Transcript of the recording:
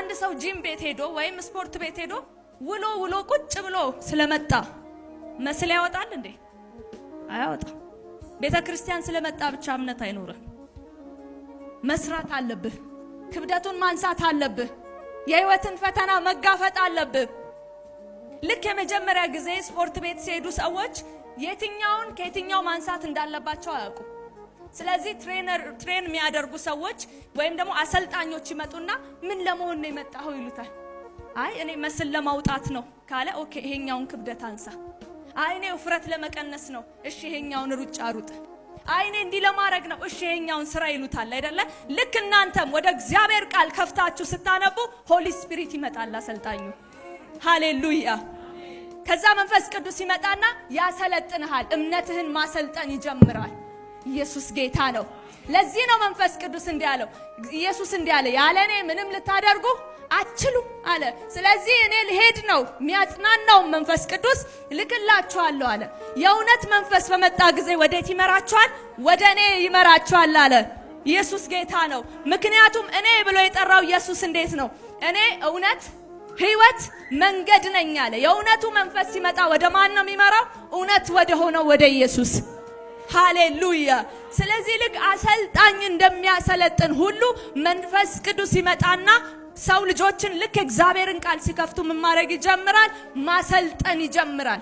አንድ ሰው ጂም ቤት ሄዶ ወይም ስፖርት ቤት ሄዶ ውሎ ቁጭ ብሎ ስለመጣ መስል ያወጣል እንዴ? አያወጣም። ቤተክርስቲያን ስለመጣ ብቻ እምነት አይኖርም። መስራት አለብህ። ክብደቱን ማንሳት አለብህ። የህይወትን ፈተና መጋፈጥ አለብህ። ልክ የመጀመሪያ ጊዜ ስፖርት ቤት ሲሄዱ ሰዎች የትኛውን ከየትኛው ማንሳት እንዳለባቸው አያውቁ። ስለዚህ ትሬን የሚያደርጉ ሰዎች ወይም ደግሞ አሰልጣኞች ይመጡና ምን ለመሆን ነው የመጣው ይሉታል። አይ እኔ መስል ለማውጣት ነው ካለ ኦኬ ይሄኛውን ክብደት አንሳ። አይ እኔ ውፍረት ለመቀነስ ነው፣ እሺ ይሄኛውን ሩጫ ሩጥ። አይ እኔ እንዲህ ለማድረግ ነው፣ እሺ ይሄኛውን ስራ ይሉታል አይደለ? ልክ እናንተም ወደ እግዚአብሔር ቃል ከፍታችሁ ስታነቡ ሆሊ ስፒሪት ይመጣል አሰልጣኙ። ሃሌሉያ። ከዛ መንፈስ ቅዱስ ይመጣና ያሰለጥንሃል። እምነትህን ማሰልጠን ይጀምራል። ኢየሱስ ጌታ ነው። ለዚህ ነው መንፈስ ቅዱስ እንዲያለው ኢየሱስ እንዲያለ ያለኔ ምንም ልታደርጉ አትችሉ አለ። ስለዚህ እኔ ልሄድ ነው፣ የሚያጽናናው መንፈስ ቅዱስ ልክላችኋለሁ አለ። የእውነት መንፈስ በመጣ ጊዜ ወዴት ይመራችኋል? ወደ እኔ ይመራችኋል አለ። ኢየሱስ ጌታ ነው። ምክንያቱም እኔ ብሎ የጠራው ኢየሱስ እንዴት ነው? እኔ እውነት ህይወት መንገድ ነኝ አለ። የእውነቱ መንፈስ ሲመጣ ወደ ማን ነው የሚመራው? እውነት ወደ ሆነው ወደ ኢየሱስ። ሃሌሉያ። ስለዚህ ልክ አሰልጣኝ እንደሚያሰለጥን ሁሉ መንፈስ ቅዱስ ይመጣና ሰው ልጆችን ልክ እግዚአብሔርን ቃል ሲከፍቱ ምን ማድረግ ይጀምራል? ማሰልጠን ይጀምራል።